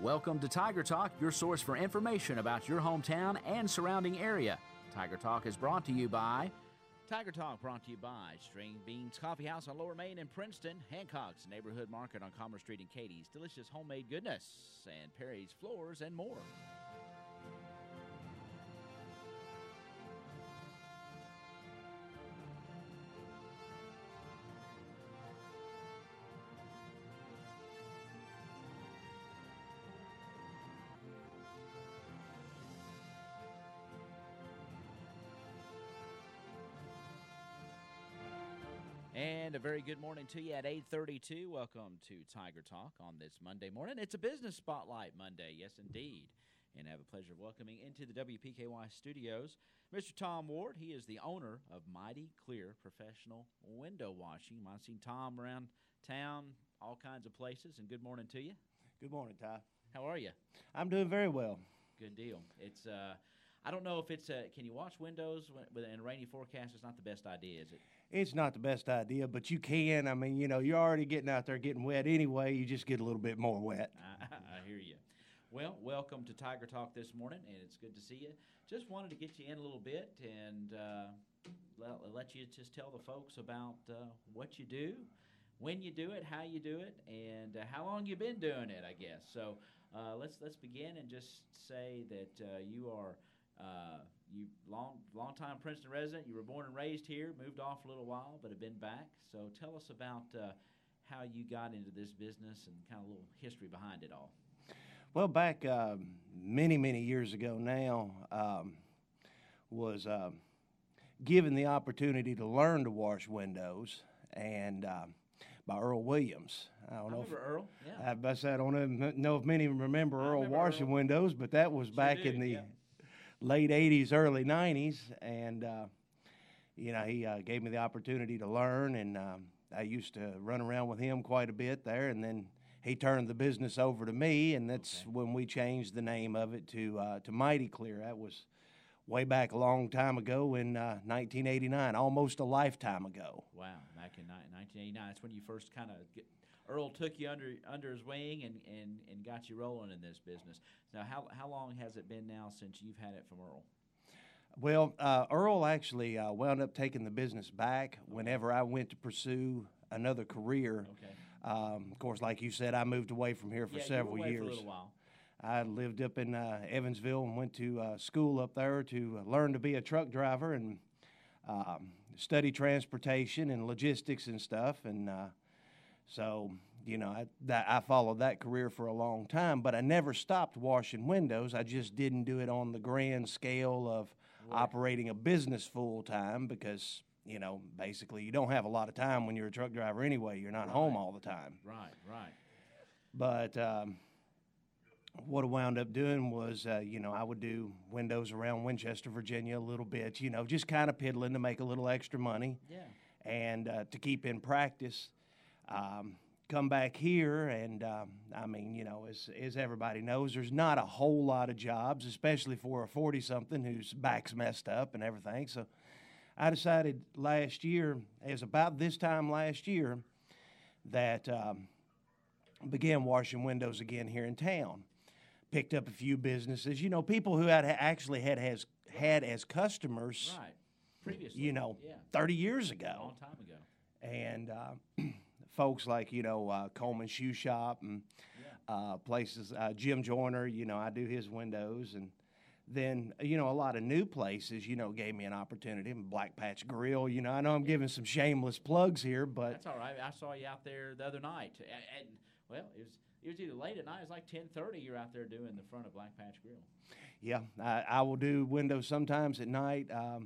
Welcome to Tiger Talk, your source for information about your hometown and surrounding area. Tiger Talk is brought to you by String Beans Coffee House on Lower Main in Princeton, Hancock's Neighborhood Market on Commerce Street in Katie's Delicious Homemade Goodness, and Perry's Floors and more. And a very good morning to you at 8:32. Welcome to Tiger Talk on this Monday morning. It's a Business Spotlight Monday, yes indeed. And I have a pleasure of welcoming into the WPKY studios Mr. Tom Ward. He is the owner of Mighty Klear Professional Window Washing. I've seen Tom around town, all kinds of places, and good morning to you. Good morning, Ty. How are you? I'm doing very well. Good deal. It's I don't know if it's can you wash windows in a rainy forecast? It's not the best idea, is it? It's not the best idea, but you can. I mean, you're already getting out there getting wet anyway. You just get a little bit more wet. I hear you. Well, welcome to Tiger Talk this morning, and it's good to see you. Just wanted to get you in a little bit and let you just tell the folks about what you do, when you do it, how you do it, and how long you've been doing it, I guess. So let's begin and just say that you are you long time Princeton resident. You were born and raised here, moved off for a little while, but have been back. So tell us about how you got into this business and kind of a little history behind it all. Well, back many years ago now, was given the opportunity to learn to wash windows, and by Earl Williams. I remember Earl. Yeah. I don't know if many remember Earl washing windows, but that was back in the late 80s, early 90s, and he gave me the opportunity to learn, and I used to run around with him quite a bit there, and then he turned the business over to me, and that's when we changed the name of it to Mighty Klear. That was way back a long time ago in 1989, almost a lifetime ago. Wow, back in 1989. That's when you first kind of Earl took you under his wing and got you rolling in this business. Now, how long has it been now since you've had it from Earl? Well, Earl actually wound up taking the business back whenever I went to pursue another career. Okay. Of course, like you said, I moved away from here for several you were away years. For a little while. I lived up in Evansville and went to school up there to learn to be a truck driver and study transportation and logistics and stuff. And so, I followed that career for a long time, but I never stopped washing windows. I just didn't do it on the grand scale of operating a business full time because, basically you don't have a lot of time when you're a truck driver anyway. You're not home all the time. Right. But what I wound up doing was, I would do windows around Winchester, Virginia a little bit, just kind of piddling to make a little extra money. Yeah. And to keep in practice. Come back here, and as everybody knows, there's not a whole lot of jobs, especially for a 40-something whose back's messed up and everything. So I decided last year, as about this time last year, that began washing windows again here in town. Picked up a few businesses, people who had as customers, right, previously, 30 years ago, a long time ago, and folks like Coleman Shoe Shop and places, Jim Joyner, I do his windows, and then a lot of new places gave me an opportunity. Black Patch Grill, I know I'm giving some shameless plugs here, but that's all right. I saw you out there the other night, and well, it was either late at night. It was like 10:30. You're out there doing the front of Black Patch Grill. Yeah, I will do windows sometimes at night. I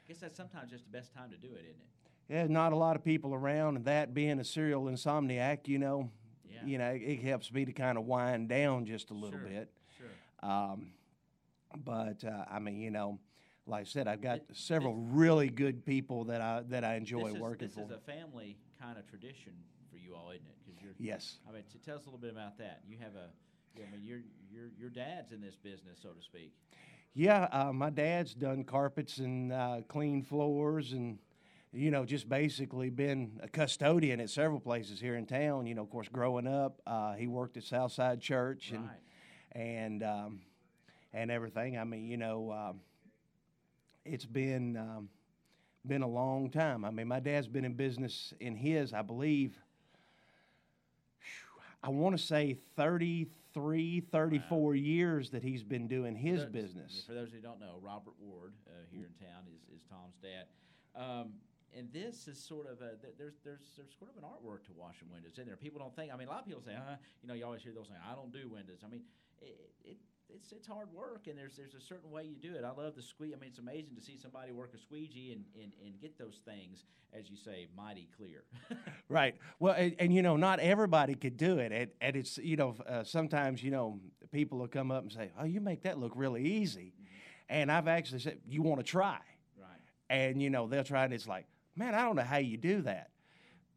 guess that's sometimes just the best time to do it, isn't it? Yeah, not a lot of people around, and that being a serial insomniac, it helps me to kind of wind down just a little bit. Sure. But like I said, I've got several really good people that I enjoy working for. This is a family kind of tradition for you all, isn't it? Yes. Tell us a little bit about that. You have your dad's in this business, so to speak. Yeah, my dad's done carpets and clean floors and just basically been a custodian at several places here in town. Of course, growing up, he worked at Southside Church, and and everything. I mean, it's been a long time. I mean, my dad's been in business in his, I believe, I want to say 33, 34 years that he's been doing his business. For those who don't know, Robert Ward here in town is Tom's dad. And this is sort of there's sort of an artwork to washing windows in there. People don't think. I mean, a lot of people say, you always hear those saying, I don't do windows. I mean, it's hard work, and there's a certain way you do it. I love the squeegee. I mean, it's amazing to see somebody work a squeegee and get those things, as you say, mighty clear. Right. Well, and not everybody could do it. And it's, sometimes, people will come up and say, oh, you make that look really easy. Mm-hmm. And I've actually said, you want to try. Right. And, they'll try, and it's like, man, I don't know how you do that.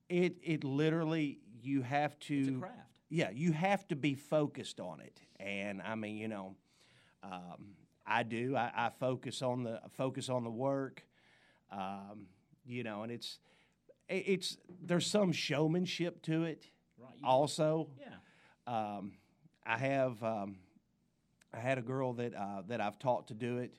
It literally, you have to. It's a craft. Yeah, you have to be focused on it. And I mean, I do. I focus on the work. And it's there's some showmanship to it. Right. Also. Yeah. I had a girl that I've taught to do it.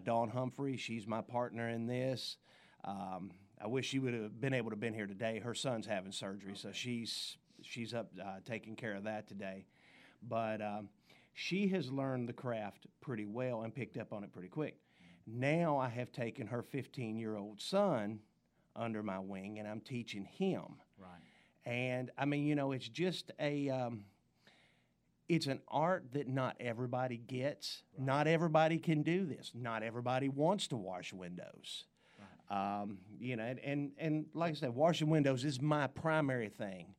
Dawn Humphrey. She's my partner in this. I wish she would have been able to been here today. Her son's having surgery, so she's up taking care of that today. But she has learned the craft pretty well and picked up on it pretty quick. Now I have taken her 15-year-old son under my wing, and I'm teaching him. Right. And, I mean, it's just it's an art that not everybody gets. Right. Not everybody can do this. Not everybody wants to wash windows. Right. And like I said, washing windows is my primary thing.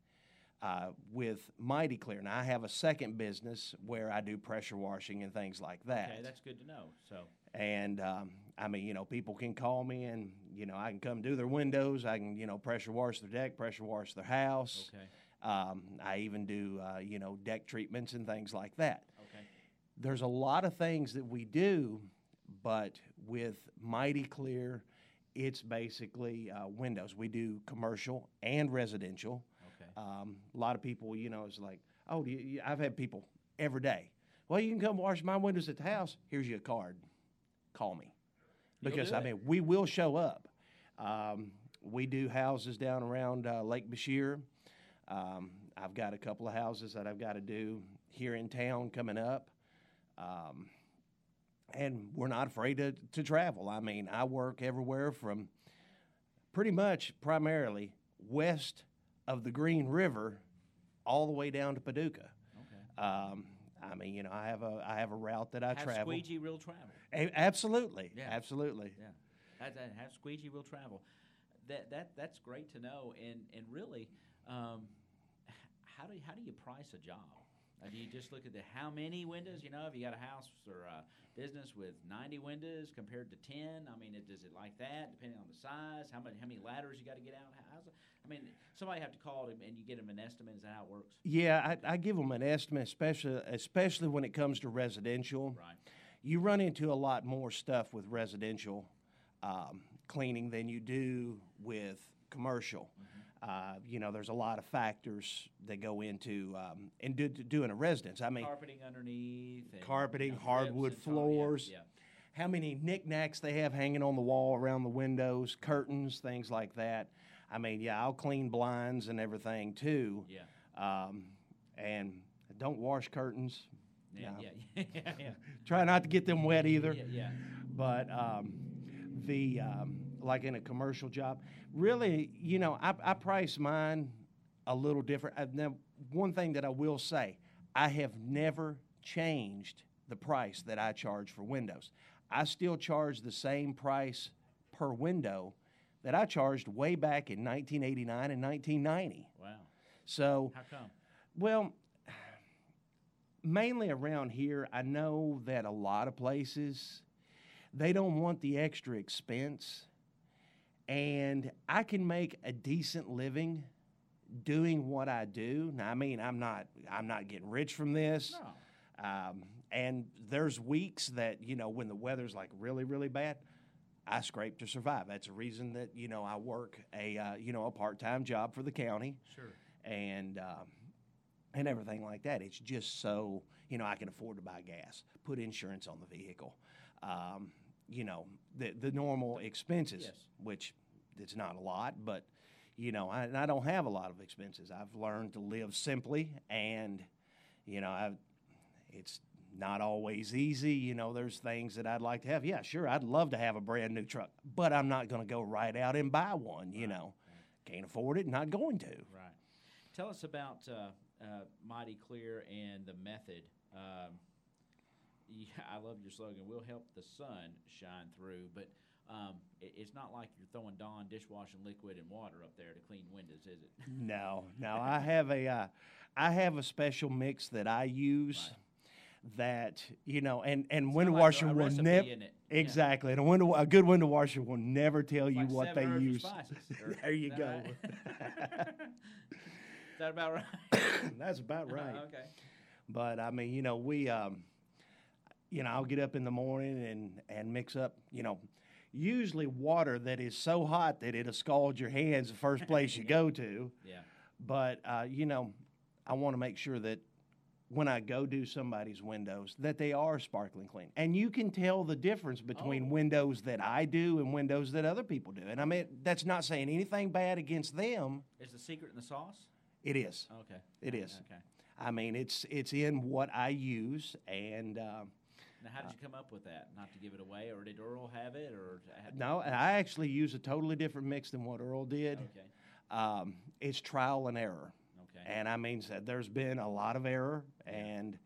With Mighty Klear. Now, I have a second business where I do pressure washing and things like that. Okay, that's good to know. So, and I mean, people can call me, and I can come do their windows. I can, pressure wash their deck, pressure wash their house. Okay. I even do, deck treatments and things like that. Okay. There's a lot of things that we do, but with Mighty Klear, it's basically windows. We do commercial and residential. A lot of people, it's like, oh, I've had people every day. Well, you can come wash my windows at the house. Here's your card. Call me. Because, we will show up. We do houses down around Lake Bashir. I've got a couple of houses that I've got to do here in town coming up. And we're not afraid to travel. I mean, I work everywhere from pretty much primarily west of the Green River, all the way down to Paducah. Okay. I mean, I have a route that I travel. Have squeegee will travel. Absolutely. Yeah. Absolutely. Yeah. Have squeegee will travel. That's great to know. And really, how do you price a job? Do you just look at how many windows? If you got a house or a business with 90 windows compared to 10, I mean, is it like that, depending on the size? How many ladders you got to get out? Somebody have to call them, and you get them an estimate. Is that how it works? Yeah, I give them an estimate, especially when it comes to residential. Right. You run into a lot more stuff with residential cleaning than you do with commercial. Mm-hmm. There's a lot of factors that go into doing a residence. I mean, carpeting underneath, carpeting, hardwood floors. Yeah. How many knickknacks they have hanging on the wall around the windows, curtains, things like that. I mean, I'll clean blinds and everything too. Yeah. And don't wash curtains. Yeah. Try not to get them wet either. Yeah. But like in a commercial job, really, I price mine a little different. Now, one thing that I will say, I have never changed the price that I charge for windows. I still charge the same price per window that I charged way back in 1989 and 1990. Wow. So, how come? Well, mainly around here, I know that a lot of places, they don't want the extra expense, and I can make a decent living doing what I do. Now, I mean, I'm not getting rich from this. No. And there's weeks that, when the weather's like really, really bad, I scrape to survive. That's a reason that, I work a part-time job for the county. Sure. And and everything like that. It's just so, I can afford to buy gas, put insurance on the vehicle, the normal expenses, Yes. which it's not a lot, but, I don't have a lot of expenses. I've learned to live simply, and, it's not always easy. There's things that I'd like to have. Yeah, sure, I'd love to have a brand new truck, but I'm not going to go right out and buy one, Right. Can't afford it, not going to. Right. Tell us about Mighty Klear and the method. Yeah, I love your slogan. We'll help the sun shine through, but it's not like you're throwing Dawn dishwashing liquid and water up there to clean windows, is it? No. I have a special mix that I use. Right. That and It's window not like washer a will recipe never in it. exactly, and a good window washer will never tell you Like what they 7 herbs and use. spices, or- There you is go. that right? Is that about right? That's about right. Okay. But I mean, we, I'll get up in the morning and mix up, usually water that is so hot that it'll scald your hands the first place you go to. Yeah. But I want to make sure that when I go do somebody's windows, that they are sparkling clean. And you can tell the difference between windows that I do and windows that other people do. And I mean, that's not saying anything bad against them. Is the secret in the sauce? It is. Okay. It is. Okay. I mean, it's in what I use, and Now, how did you come up with that? Not to give it away, or did Earl have it, or no, I actually use a totally different mix than what Earl did. Okay. It's trial and error. Okay. And I mean, there's been a lot of error. And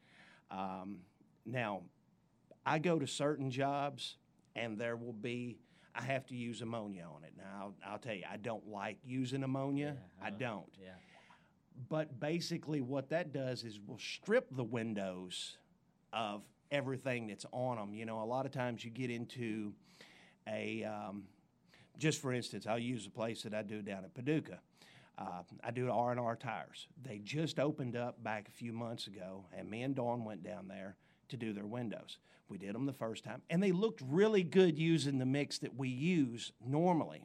now I go to certain jobs, and I have to use ammonia on it. Now, I'll tell you, I don't like using ammonia. I don't. Yeah. But basically what that does is will strip the windows of everything that's on them. A lot of times you get into just for instance, I'll use a place that I do down at Paducah. I do R&R tires. They just opened up back a few months ago, and me and Dawn went down there to do their windows. We did them the first time, and they looked really good using the mix that we use normally.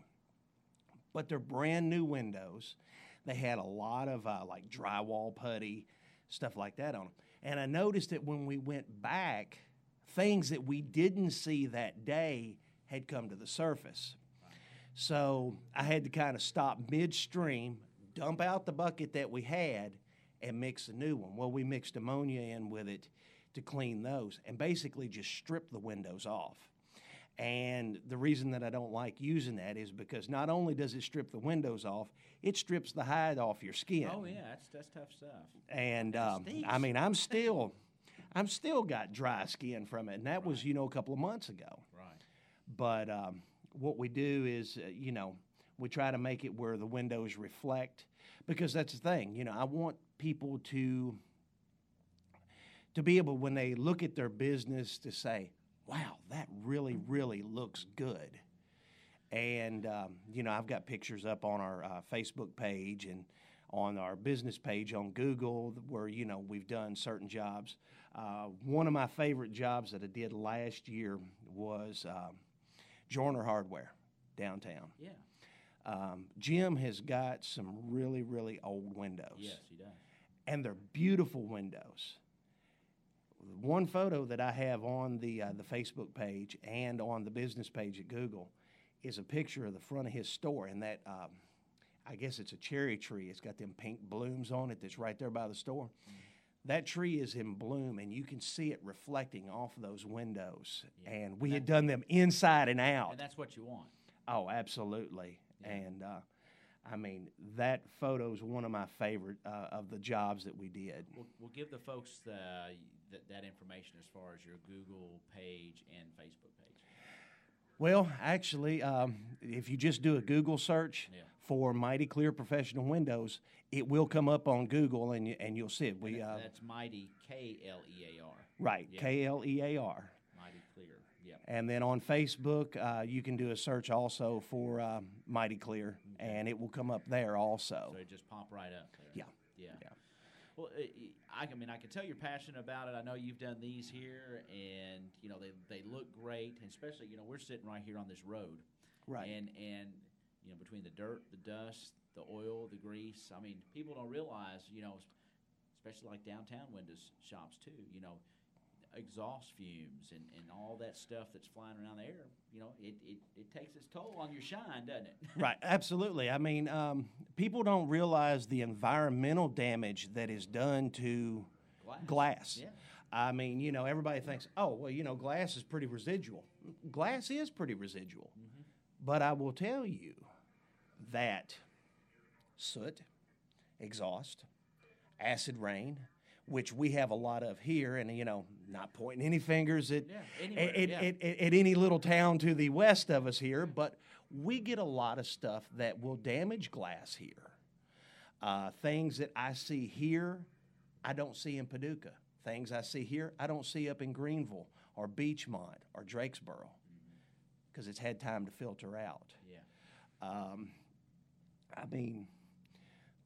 But they're brand new windows. They had a lot of like drywall putty, stuff like that on them. And I noticed that when we went back, things that we didn't see that day had come to the surface. So I had to kind of stop midstream, dump out the bucket that we had, and mix a new one. Well, we mixed ammonia in with it to clean those and basically just strip the windows off. And the reason that I don't like using that is because not only does it strip the windows off, it strips the hide off your skin. Oh yeah, that's tough stuff. And stinks. I mean, I'm still got dry skin from it, and that was a couple of months ago. Right. But what we do is we try to make it where the windows reflect, because that's the thing. I want people to be able, when they look at their business, to say, wow, that really, really looks good. And, I've got pictures up on our Facebook page and on our business page on Google where, we've done certain jobs. One of my favorite jobs that I did last year was Joyner Hardware downtown. Yeah. Jim has got some really, really old windows. Yes, he does. And they're beautiful windows. One photo that I have on the Facebook page and on the business page at Google is a picture of the front of his store, and that I guess it's a cherry tree. It's got them pink blooms on it that's right there by the store. Mm-hmm. That tree is in bloom, and you can see it reflecting off of those windows. Yeah. And we had done them inside and out. And that's what you want. Oh, absolutely. Yeah. And I mean, that photo is one of my favorite of the jobs that we did. We'll give the folks that information as far as your Google page and Facebook page. Well, actually, if you just do a Google search for Mighty Klear Professional Windows, it will come up on Google, and you'll see it. That's Mighty, Klear. Right, yeah. Klear. Mighty Klear, yeah. And then on Facebook, you can do a search also for Mighty Klear, and it will come up there also. So it just pop right up there. Yeah. Well, I can tell you're passionate about it. I know you've done these here, and they look great. And especially, we're sitting right here on this road, right? And between the dirt, the dust, the oil, the grease. I mean, people don't realize, especially like downtown windows shops too, you know, exhaust fumes and all that stuff that's flying around the air, you know, it takes its toll on your shine, doesn't it? Right, absolutely. I mean, people don't realize the environmental damage that is done to glass. Yeah. I mean, you know, everybody thinks, oh, well, you know, glass is pretty residual. Glass is pretty residual. Mm-hmm. But I will tell you that soot, exhaust, acid rain, which we have a lot of here, and, you know, not pointing any fingers at, at any little town to the west of us here, but we get a lot of stuff that will damage glass here. Things that I see here, I don't see in Paducah. Things I see here, I don't see up in Greenville or Beachmont or Drakesboro, because it's had time to filter out. Yeah. I mean,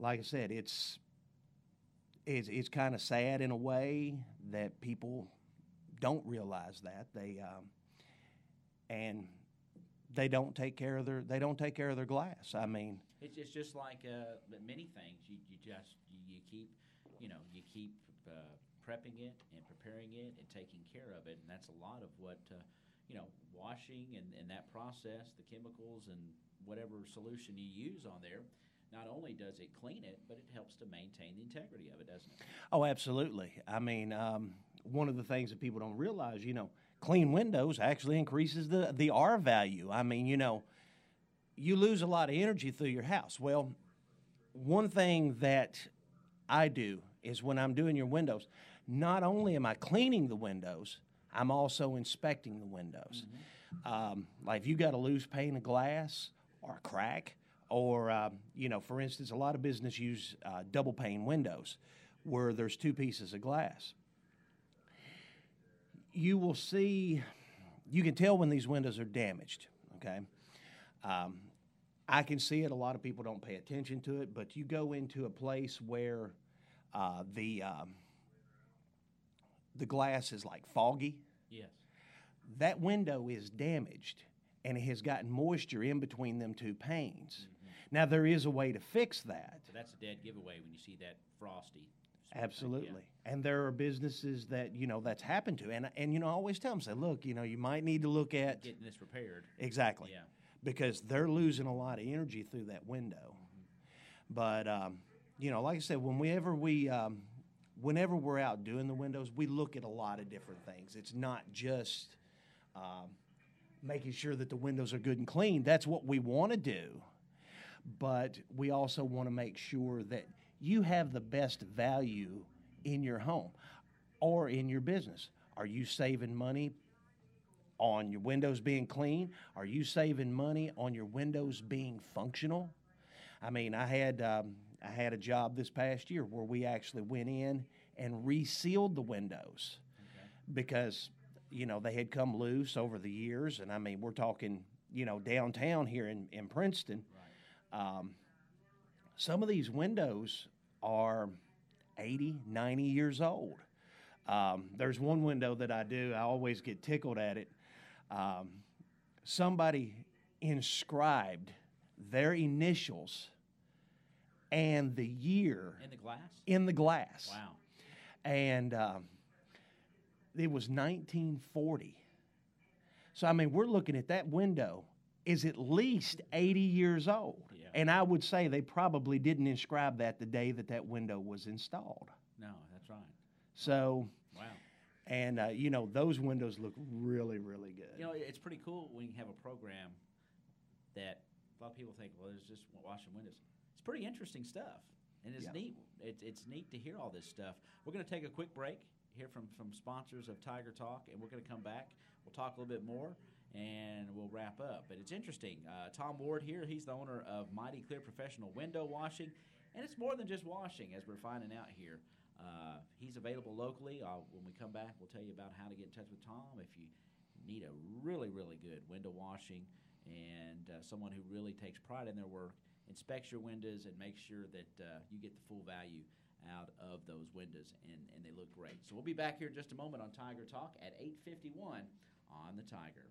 like I said, it's kind of sad in a way that people don't realize that and they don't take care of their glass. I mean, it's just like many things. You keep prepping it and preparing it and taking care of it, and that's a lot of what washing and that process, the chemicals and whatever solution you use on there. Not only does it clean it, but it helps to maintain the integrity of it, doesn't it? Oh, absolutely. I mean, one of the things that people don't realize, you know, clean windows actually increases the R value. I mean, you know, you lose a lot of energy through your house. Well, one thing that I do is when I'm doing your windows, not only am I cleaning the windows, I'm also inspecting the windows. Mm-hmm. Like if you got a loose pane of glass or a crack, or, you know, for instance, a lot of business use double pane windows where there's two pieces of glass. You will see, you can tell when these windows are damaged, okay? I can see it. A lot of people don't pay attention to it, but you go into a place where the glass is like foggy. Yes. That window is damaged, and it has gotten moisture in between them two panes. Mm-hmm. Now, there is a way to fix that. So that's a dead giveaway when you see that frosty. Absolutely. Yeah. And there are businesses that, you know, that's happened to. And you know, I always tell them, say, look, you know, you might need to look at getting this repaired. Exactly. Yeah. Because they're losing a lot of energy through that window. Mm-hmm. But, you know, like I said, whenever we're out doing the windows, we look at a lot of different things. It's not just making sure that the windows are good and clean. That's what we want to do. But we also want to make sure that you have the best value in your home or in your business. Are you saving money on your windows being clean? Are you saving money on your windows being functional? I mean, I had a job this past year where we actually went in and resealed the windows. Okay. Because, you know, they had come loose over the years. And, I mean, we're talking, you know, downtown here in Princeton. Right. Some of these windows are 80, 90 years old. There's one window that I always get tickled at it. Somebody inscribed their initials and the year. In the glass? In the glass. Wow. And it was 1940. So, I mean, we're looking at that window is at least 80 years old. Yeah. And I would say they probably didn't inscribe that the day that window was installed. No, that's right. So, wow. And, you know, those windows look really, really good. You know, it's pretty cool when you have a program that a lot of people think, well, it's just washing windows. It's pretty interesting stuff. And it's neat. It's neat to hear all this stuff. We're going to take a quick break, hear from sponsors of Tiger Talk, and we're going to come back. We'll talk a little bit more, and we'll wrap up. But it's interesting. Tom Ward here, he's the owner of Mighty Klear Professional Window Washing, and it's more than just washing, as we're finding out here. He's available locally. When we come back, we'll tell you about how to get in touch with Tom if you need a really, really good window washing and someone who really takes pride in their work, inspects your windows, and makes sure that you get the full value out of those windows, and they look great. So we'll be back here in just a moment on Tiger Talk at 8:51 on the Tiger.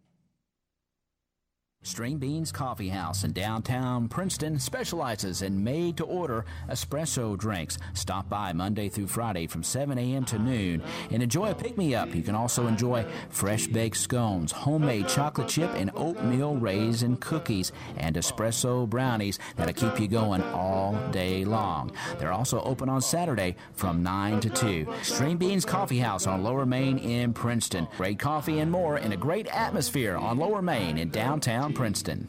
String Beans Coffee House in downtown Princeton specializes in made-to-order espresso drinks. Stop by Monday through Friday from 7 a.m. to noon and enjoy a pick-me-up. You can also enjoy fresh-baked scones, homemade chocolate chip and oatmeal raisin cookies, and espresso brownies that'll keep you going all day long. They're also open on Saturday from 9 to 2. String Beans Coffee House on Lower Main in Princeton. Great coffee and more in a great atmosphere on Lower Main in downtown Princeton.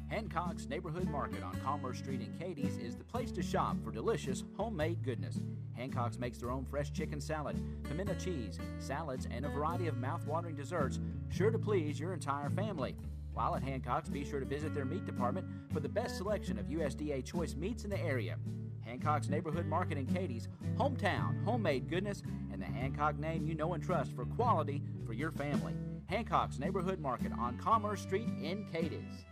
Hancock's Neighborhood Market on Commerce Street in Cadiz is the place to shop for delicious homemade goodness. Hancock's makes their own fresh chicken salad, pimento cheese, salads, and a variety of mouth-watering desserts, sure to please your entire family. While at Hancock's, be sure to visit their meat department for the best selection of USDA choice meats in the area. Hancock's Neighborhood Market in Cadiz, hometown, homemade goodness, and the Hancock name you know and trust for quality for your family. Hancock's Neighborhood Market on Commerce Street in Cadiz.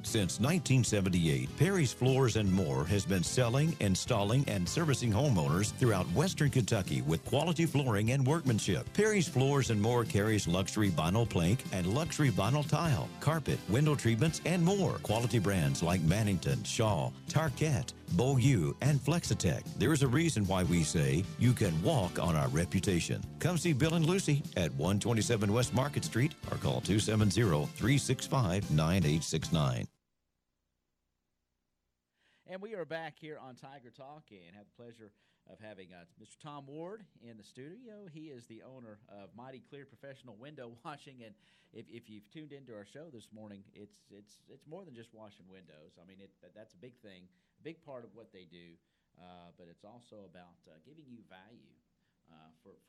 Since 1978, Perry's Floors and More has been selling, installing, and servicing homeowners throughout Western Kentucky with quality flooring and workmanship. Perry's Floors and More carries luxury vinyl plank and luxury vinyl tile, carpet, window treatments, and more. Quality brands like Mannington, Shaw, Tarkett, Beaulieu, and Flexitech. There is a reason why we say you can walk on our reputation. Come see Bill and Lucy at 127 West Market Street or call 270-365-9869. And we are back here on Tiger Talk and have the pleasure of having Mr. Tom Ward in the studio. He is the owner of Mighty Klear Professional Window Washing, and if you've tuned into our show this morning, it's more than just washing windows. I mean, that's a big thing, a big part of what they do, but it's also about giving you value for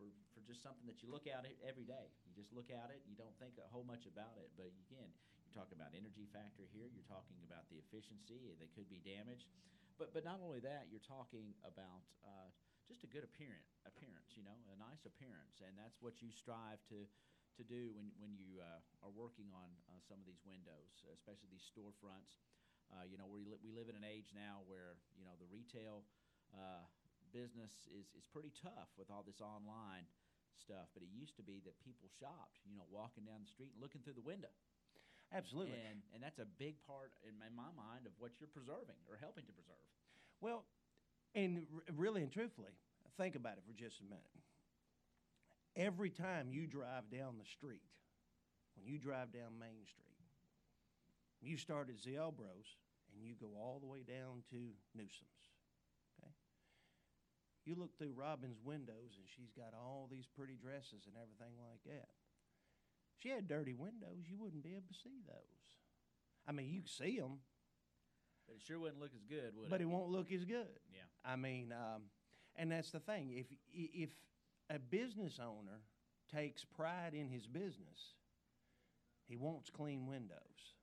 just something that you look at it every day. You just look at it, you don't think a whole much about it, but again, you're talking about energy factor here. You're talking about the efficiency that could be damaged, but not only that, you're talking about just a good appearance. You know, a nice appearance, and that's what you strive to do when you are working on some of these windows, especially these storefronts. You know, we live in an age now where you know the retail business is pretty tough with all this online stuff. But it used to be that people shopped, you know, walking down the street and looking through the window. Absolutely. And that's a big part in my mind of what you're preserving or helping to preserve. Well, and really and truthfully, think about it for just a minute. Every time you drive down the street, when you drive down Main Street, you start at Zielbros and you go all the way down to Newsome's. Okay? You look through Robin's windows and she's got all these pretty dresses and everything like that. If she had dirty windows, you wouldn't be able to see those. I mean, you can see them, but it sure wouldn't look as good, would it? But it won't look as good. Yeah. I mean, and that's the thing. If a business owner takes pride in his business, he wants clean windows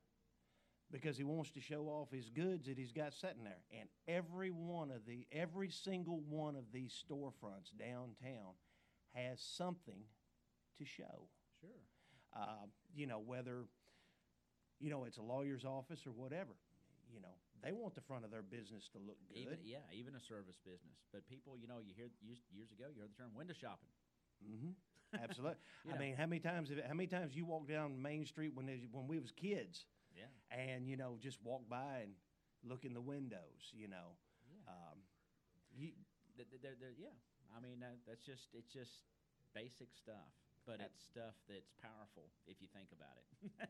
because he wants to show off his goods that he's got sitting there. And every single one of these storefronts downtown has something to show. Sure. You know, whether, you know, it's a lawyer's office or whatever, you know, they want the front of their business to look good. Even a service business. But people, you know, you hear years ago, you heard the term window shopping. Mm-hmm. Absolutely. I know. mean, how many times you walk down Main Street when we was kids? Yeah. And you know, just walk by and look in the windows. You know. Yeah. Yeah. I mean, it's just basic stuff. But it's stuff that's powerful if you think about it.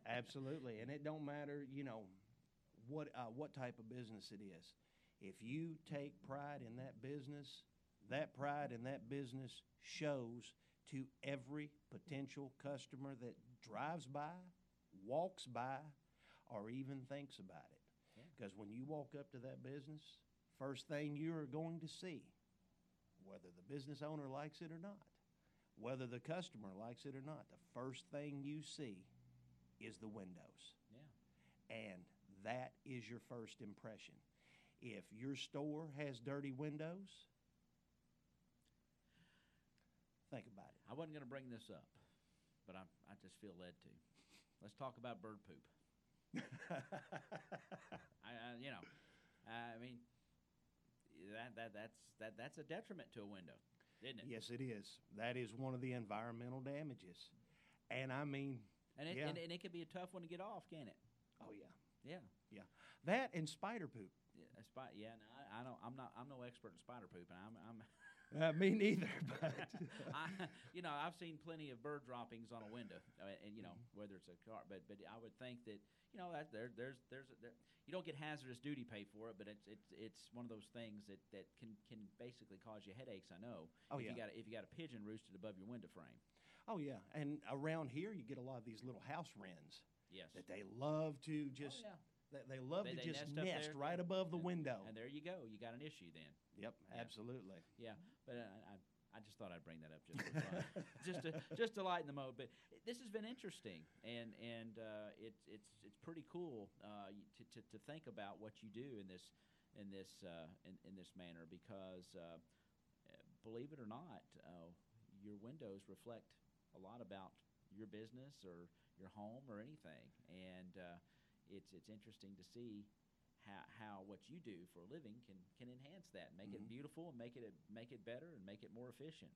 Absolutely, and it don't matter, you know, what type of business it is. If you take pride in that business shows to every potential customer that drives by, walks by, or even thinks about it. Because when you walk up to that business, first thing you are going to see, whether the business owner likes it or not, whether the customer likes it or not, the first thing you see is the windows. Yeah. And that is your first impression. If your store has dirty windows, think about it. I wasn't going to bring this up, but I just feel led to. Let's talk about bird poop. I mean, that's a detriment to a window. isn't it? Yes, it is. That is one of the environmental damages. And I mean, And it, yeah. and it can be a tough one to get off, can it? Oh yeah, Yeah. yeah. That and spider poop. Yeah, no, I don't. I'm no expert in spider poop, and I'm Me neither. But I've seen plenty of bird droppings on a window, and whether it's a car, but I would think that that there's you don't get hazardous duty pay for it, but it's one of those things that can basically cause you headaches. I know. Oh, if yeah. you got a pigeon roosted above your window frame. oh yeah, and around here you get a lot of these little house wrens Yes. that they love to just. Oh, yeah. They love They to just nest up nest there, right above the window. And there you go. You got an issue then. Yep, Yeah. absolutely. Yeah, but I just thought I'd bring that up just for fun, just to lighten the mood. But this has been interesting, and it's pretty cool to think about what you do in this manner because believe it or not, your windows reflect a lot about your business or your home or anything, and it's interesting to see how what you do for a living can enhance that, make it beautiful, and make it better, and make it more efficient.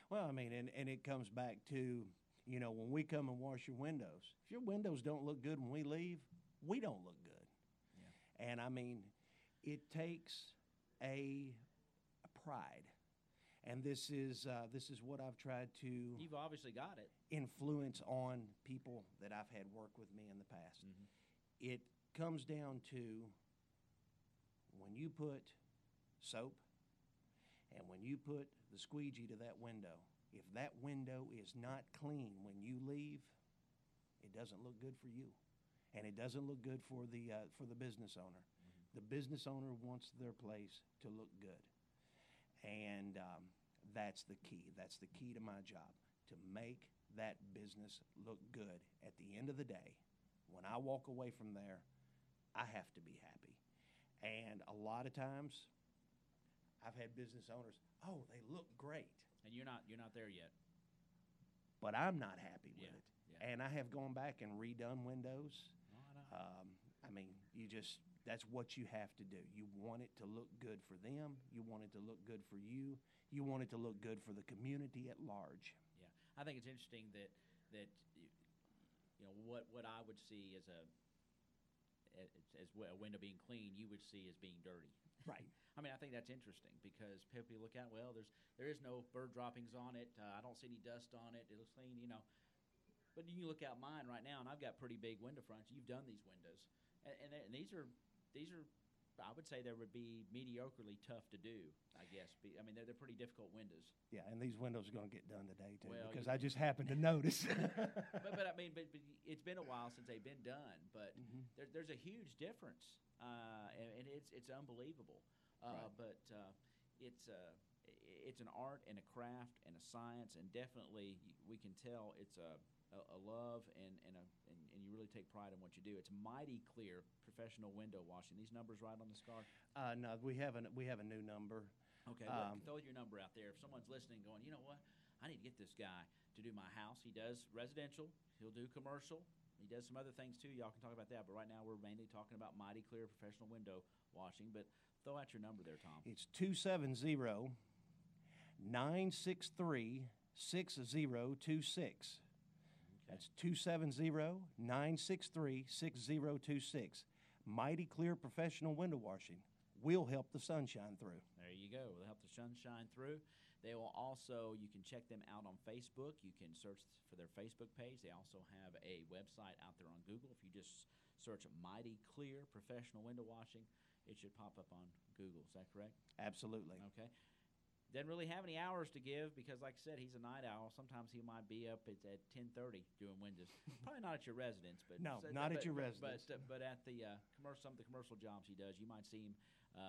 Well, I mean, and it comes back to, when we come and wash your windows, if your windows don't look good when we leave, we don't look good. Yeah. And I mean, it takes a pride. And this is what I've tried to You've obviously got it. influence on people that I've had work with me in the past. It comes down to when you put soap and when you put the squeegee to that window, if that window is not clean when you leave, it doesn't look good for you, and it doesn't look good for the business owner. The business owner wants their place to look good, and that's the key. That's the key to my job, to make that business look good. At the end of the day, when I walk away from there, I have to be happy. And a lot of times, I've had business owners, oh, they look great. And you're not there yet. But I'm not happy with Yeah, it. yeah. And I have gone back and redone windows. No, I know. I mean, that's what you have to do. You want it to look good for them. You want it to look good for you. You want it to look good for the community at large. Yeah, I think it's interesting that what I would see as a window being clean, you would see as being dirty. Right. I mean, I think that's interesting because people look at, well, there is no bird droppings on it. I don't see any dust on it. It looks clean, But you look out mine right now, and I've got pretty big window fronts. You've done these windows, and these are. I would say they would be mediocrely tough to do. I guess. I mean, they're pretty difficult windows. Yeah, and these windows are going to get done today too, Well, because I just happened to notice. but I mean, but it's been a while since they've been done. But there's a huge difference, and it's unbelievable. Right. But it's an art and a craft and a science, and definitely we can tell it's a love and you really take pride in what you do. It's Mighty Klear Professional Window Washing. These numbers right on the scar? No, we have a new number. Okay, throw your number out there. If someone's listening going, you know what, I need to get this guy to do my house. He does residential. He'll do commercial. He does some other things too. Y'all can talk about that. But right now we're mainly talking about Mighty Klear Professional Window Washing. But throw out your number there, Tom. It's 270-963-6026. That's 270-963-6026. Mighty Klear Professional Window Washing will help the sun shine through. There you go. It'll help the sun shine through. They will also, you can check them out on Facebook. You can search for their Facebook page. They also have a website out there on Google. If you just search Mighty Klear Professional Window Washing, it should pop up on Google. Is that correct? Absolutely. Okay. Doesn't really have any hours to give because, like I said, he's a night owl. Sometimes he might be up at 10:30 doing windows. Probably not at your residence, but No, not at your residence. But at the some of the commercial jobs he does, you might see him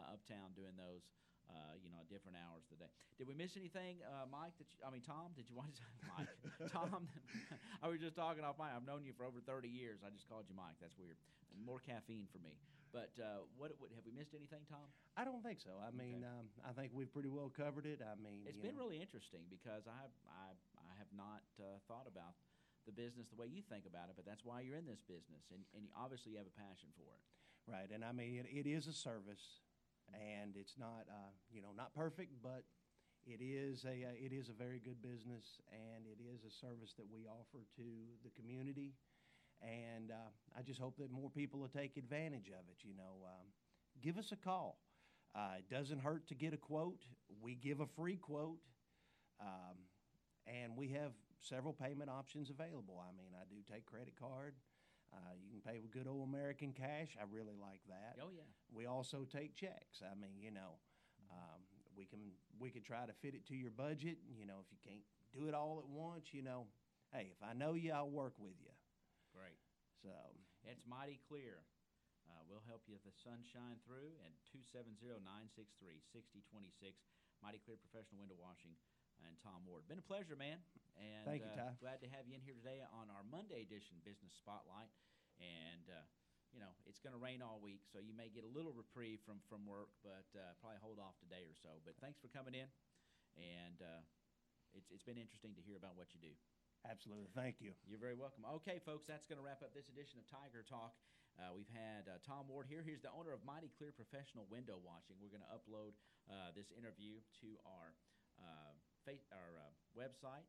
uptown doing those. At different hours of the day. Did we miss anything, Mike? Tom? Did you want to say Mike? Tom? I was just talking off mic. I've known you for over 30 years. I just called you Mike. That's weird. And more caffeine for me. But what have we missed anything, Tom? I don't think so. I mean, I think we've pretty well covered it. I mean, it's been really interesting because I have not thought about the business the way you think about it, but that's why you're in this business, and obviously you have a passion for it. Right, and I mean, it is a service, and it's not, not perfect, but it is a very good business, and it is a service that we offer to the community. And I just hope that more people will take advantage of it. Give us a call. It doesn't hurt to get a quote. We give a free quote, and we have several payment options available. I mean, I do take credit card. You can pay with good old American cash. I really like that. Oh, yeah. We also take checks. I mean, we could try to fit it to your budget. If you can't do it all at once, hey, if I know you, I'll work with you. Great. So it's mighty Klear. We'll help you if the sun shine through at 270-963-6026. Mighty Klear Professional Window Washing and Tom Ward. Been a pleasure, man. And thank you, Ty. Glad to have you in here today on our Monday edition Business Spotlight. And it's going to rain all week, so you may get a little reprieve from work, but probably hold off today or so. But thanks for coming in, and it's been interesting to hear about what you do. Absolutely. Thank you. You're very welcome. Okay, folks, that's going to wrap up this edition of Tiger Talk. We've had Tom Ward here. He's the owner of Mighty Klear Professional Window Washing. We're going to upload this interview to our website